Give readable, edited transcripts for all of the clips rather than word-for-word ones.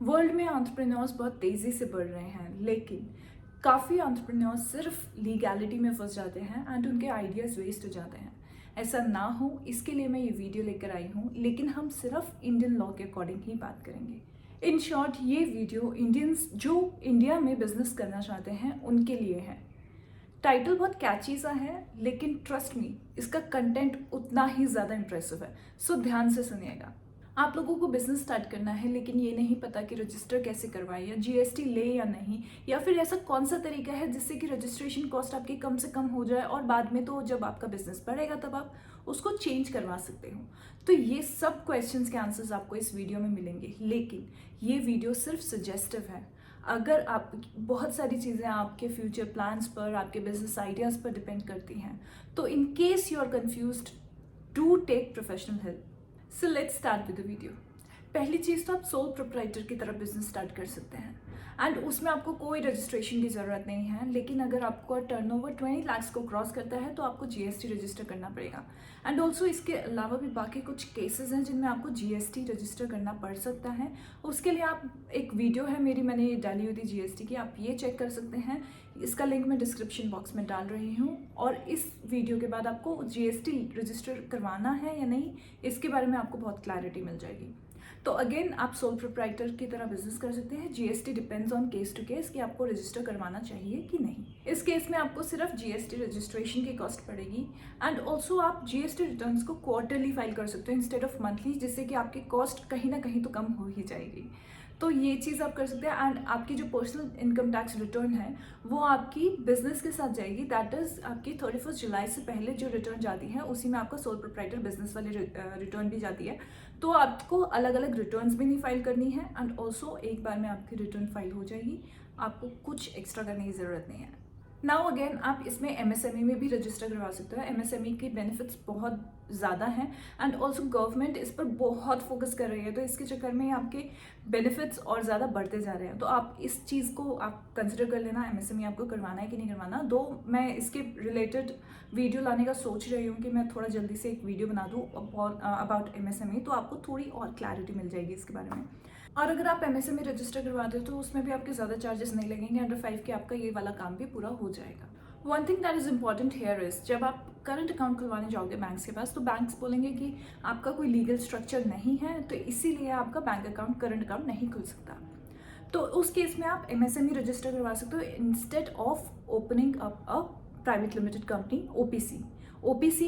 World में entrepreneurs बहुत तेज़ी से बढ़ रहे हैं, लेकिन काफ़ी एंटरप्रेन्योर्स सिर्फ लीगैलिटी में फंस जाते हैं एंड उनके आइडियाज़ वेस्ट हो जाते हैं। ऐसा ना हो इसके लिए मैं ये वीडियो लेकर आई हूँ, लेकिन हम सिर्फ इंडियन लॉ के अकॉर्डिंग ही बात करेंगे। इन शॉर्ट, ये वीडियो इंडियंस जो इंडिया में बिजनेस करना चाहते हैं उनके लिए है। टाइटल बहुत कैची सा है, लेकिन ट्रस्ट मी, इसका कंटेंट उतना ही ज़्यादा इंप्रेसिव है। सो ध्यान से सुनिएगा। आप लोगों को बिजनेस स्टार्ट करना है, लेकिन ये नहीं पता कि रजिस्टर कैसे करवाएं, या जीएसटी ले या नहीं, या फिर ऐसा कौन सा तरीका है जिससे कि रजिस्ट्रेशन कॉस्ट आपकी कम से कम हो जाए और बाद में तो जब आपका बिजनेस बढ़ेगा तब आप उसको चेंज करवा सकते हो। तो ये सब क्वेश्चंस के आंसर्स आपको इस वीडियो में मिलेंगे, लेकिन ये वीडियो सिर्फ सजेस्टिव है। अगर आप बहुत सारी चीज़ें आपके फ्यूचर प्लान्स पर, आपके बिजनेस आइडियाज़ पर डिपेंड करती हैं, तो in case you are confused, do take professional help. So let's start with the video. पहली चीज़ तो आप सोल प्रोप्राइटर की तरह बिजनेस स्टार्ट कर सकते हैं एंड उसमें आपको कोई रजिस्ट्रेशन की ज़रूरत नहीं है, लेकिन अगर आपका टर्नओवर 20 लाख को क्रॉस करता है तो आपको जीएसटी रजिस्टर करना पड़ेगा। एंड ऑल्सो इसके अलावा भी बाकी कुछ केसेस हैं जिनमें आपको जीएसटी रजिस्टर करना पड़ सकता है। उसके लिए आप एक वीडियो है मेरी, मैंने डाली हुई थी जीएसटी की, आप ये चेक कर सकते हैं। इसका लिंक मैं डिस्क्रिप्शन बॉक्स में डाल रही हूँ। और इस वीडियो के बाद आपको जीएसटी रजिस्टर करवाना है या नहीं, इसके बारे में आपको बहुत क्लैरिटी मिल जाएगी। तो अगेन, आप सोल प्रोप्राइटर की तरह बिजनेस कर सकते हैं। GST depends on case to case कि आपको रजिस्टर करवाना चाहिए कि नहीं। इस केस में आपको सिर्फ जीएसटी रजिस्ट्रेशन की कॉस्ट पड़ेगी एंड ऑल्सो आप जीएसटी रिटर्न्स को क्वार्टरली फाइल कर सकते हो इंस्टेड ऑफ मंथली, जिससे कि आपकी कॉस्ट कहीं ना कहीं तो कम हो ही जाएगी। तो ये चीज़ आप कर सकते हैं। एंड आपकी जो पर्सनल इनकम टैक्स रिटर्न है वो आपकी बिजनेस के साथ जाएगी। दैट इज़ आपकी 31 जुलाई से पहले जो रिटर्न जाती है उसी में आपका सोल प्रोप्राइटर बिजनेस वाली रिटर्न भी जाती है। तो आपको अलग अलग रिटर्न्स भी नहीं फाइल करनी है एंड ऑल्सो एक बार में आपकी रिटर्न फाइल हो जाएगी। आपको कुछ एक्स्ट्रा करने की ज़रूरत नहीं है। नाउ अगेन, आप इसमें एमएसएमई में भी रजिस्टर करवा सकते हो। एमएसएमई के बेनिफिट्स बहुत ज़्यादा हैं एंड ऑल्सो गवर्नमेंट इस पर बहुत फोकस कर रही है, तो इसके चक्कर में आपके बेनिफिट्स और ज़्यादा बढ़ते जा रहे हैं। तो आप इस चीज़ को आप कंसिडर कर लेना, एमएसएमई आपको करवाना है कि नहीं करवाना। दो मैं इसके रिलेटेड वीडियो लाने का सोच रही हूँ कि मैं थोड़ा जल्दी से एक वीडियो बना दूँ अबाउट एमएसएमई, तो आपको थोड़ी और क्लैरिटी मिल जाएगी इसके बारे में। और अगर आप एमएसएमई रजिस्टर करवाते हो तो उसमें भी आपके ज़्यादा चार्जेस नहीं लगेंगे। अंडर 5 के आपका ये वाला काम भी पूरा हो जाएगा। One thing that is important here is, जब आप करंट अकाउंट खुलवाने जाओगे बैंक्स के पास, तो बैंक्स बोलेंगे कि आपका कोई लीगल स्ट्रक्चर नहीं है, तो इसीलिए आपका बैंक अकाउंट, करंट अकाउंट नहीं खुल सकता। तो उस केस में आप एमएसएमई रजिस्टर करवा सकते हो instead of opening up a private limited company, OPC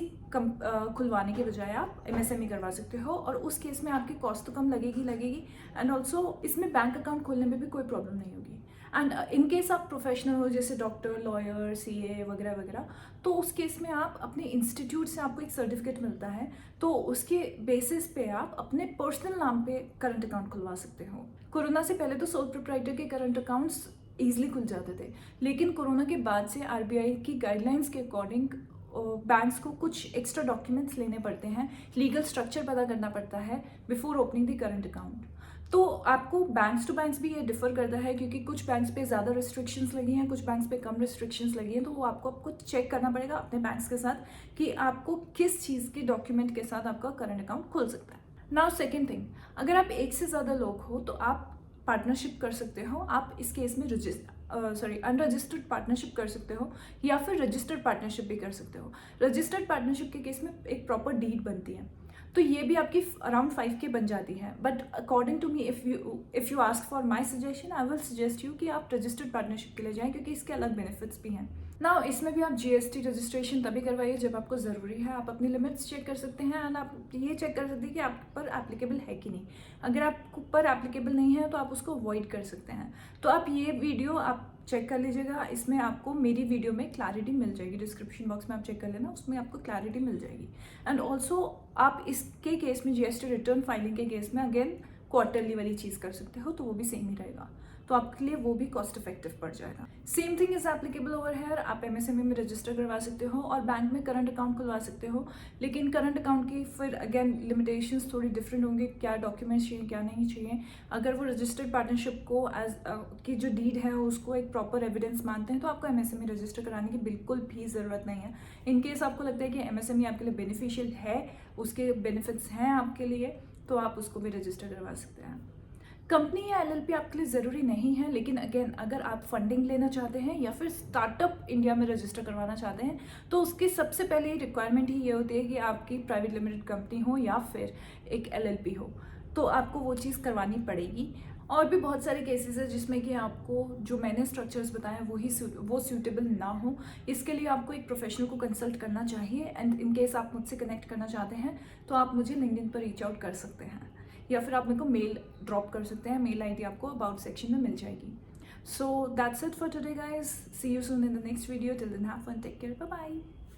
खुलवाने के बजाय आप एमएसएमई करवा सकते हो। और उस केस में आपकी कॉस्ट तो कम लगेगी एंड ऑल्सो इसमें बैंक अकाउंट खोलने में भी कोई प्रॉब्लम नहीं होगी। एंड इन केस आप प्रोफेशनल हो, जैसे डॉक्टर, लॉयर, सीए वगैरह वगैरह, तो उस केस में आप अपने इंस्टीट्यूट से आपको एक सर्टिफिकेट मिलता है, तो उसके बेसिस पे आप अपने पर्सनल नाम पे करंट अकाउंट खुलवा सकते हो। कोरोना से पहले तो सोल प्रोप्राइटर के करंट अकाउंट्स ईजिली खुल जाते थे, लेकिन कोरोना के बाद से आरबीआई की गाइडलाइंस के अकॉर्डिंग बैंक्स को कुछ एक्स्ट्रा डॉक्यूमेंट्स लेने पड़ते हैं, लीगल स्ट्रक्चर पता करना पड़ता है before opening the current account. तो आपको बैंक्स टू बैंक्स भी ये डिफर करता है, क्योंकि कुछ बैंक्स पे ज़्यादा रिस्ट्रिक्शंस लगी हैं, कुछ बैंक्स पे कम रिस्ट्रिक्शंस लगी हैं। तो वो आपको चेक करना पड़ेगा अपने बैंक्स के साथ कि आपको किस चीज़ के डॉक्यूमेंट के साथ आपका करंट अकाउंट खुल सकता है। नाउ सेकेंड थिंग, अगर आप एक से ज़्यादा लोग हो तो आप पार्टनरशिप कर सकते हो। आप इस केस में अनरजिस्टर्ड पार्टनरशिप कर सकते हो या फिर रजिस्टर्ड पार्टनरशिप भी कर सकते हो। रजिस्टर्ड पार्टनरशिप के केस में एक प्रॉपर डीड बनती है, तो ये भी आपकी अराउंड 5 के बन जाती है। But according to me, if you ask for my suggestion, I will suggest you कि आप रजिस्टर्ड पार्टनरशिप के लिए जाएं, क्योंकि इसके अलग बेनिफिट्स भी हैं। नाउ इसमें भी आप जीएसटी रजिस्ट्रेशन तभी करवाइए जब आपको ज़रूरी है। आप अपनी लिमिट्स चेक कर सकते हैं एंड आप ये चेक कर सकते हैं कि आप पर एप्लीकेबल है कि नहीं। अगर आप पर एप्लीकेबल नहीं है तो आप उसको अवॉइड कर सकते हैं। तो आप ये वीडियो आप चेक कर लीजिएगा, इसमें आपको मेरी वीडियो में क्लैरिटी मिल जाएगी। डिस्क्रिप्शन बॉक्स में आप चेक कर लेना, उसमें आपको क्लैरिटी मिल जाएगी। एंड ऑल्सो आप इसके केस में, जीएसटी रिटर्न फाइलिंग के केस में, अगेन क्वार्टरली वाली चीज़ कर सकते हो, तो वो भी सेम ही रहेगा, तो आपके लिए वो भी कॉस्ट इफेक्टिव पड़ जाएगा। Same thing is applicable over here. आप एमएसएमई में रजिस्टर करवा सकते हो और बैंक में करंट अकाउंट खुलवा सकते हो, लेकिन करंट अकाउंट की फिर अगेन लिमिटेशंस थोड़ी डिफरेंट होंगे, क्या डॉक्यूमेंट्स चाहिए, क्या नहीं चाहिए। अगर वो रजिस्टर्ड पार्टनरशिप को एज की जो डीड है उसको एक प्रॉपर एविडेंस मानते हैं, तो आपको एमएसएमई रजिस्टर कराने की बिल्कुल भी ज़रूरत नहीं है। इन केस आपको लगता है कि एमएसएमई आपके लिए बेनिफिशियल है, उसके बेनिफिट्स हैं आपके लिए, तो आप उसको भी रजिस्टर करवा सकते हैं। कंपनी या एलएलपी आपके लिए ज़रूरी नहीं है, लेकिन अगेन अगर आप फंडिंग लेना चाहते हैं या फिर स्टार्टअप इंडिया में रजिस्टर करवाना चाहते हैं तो उसकी सबसे पहले रिक्वायरमेंट ही ये होती है कि आपकी प्राइवेट लिमिटेड कंपनी हो या फिर एक एलएलपी हो, तो आपको वो चीज़ करवानी पड़ेगी। और भी बहुत सारे केसेस हैं जिसमें कि आपको जो मैंने स्ट्रक्चर्स बताए वो सूटेबल ना हो, इसके लिए आपको एक प्रोफेशनल को कंसल्ट करना चाहिए। एंड इन केस आप मुझसे कनेक्ट करना चाहते हैं तो आप मुझे लिंक्डइन पर रीच आउट कर सकते हैं या फिर आप मेरे को मेल ड्रॉप कर सकते हैं। मेल आईडी आपको अबाउट सेक्शन में मिल जाएगी। So that's it for today guys, see you soon in the next video. Till then have fun, take care, bye bye.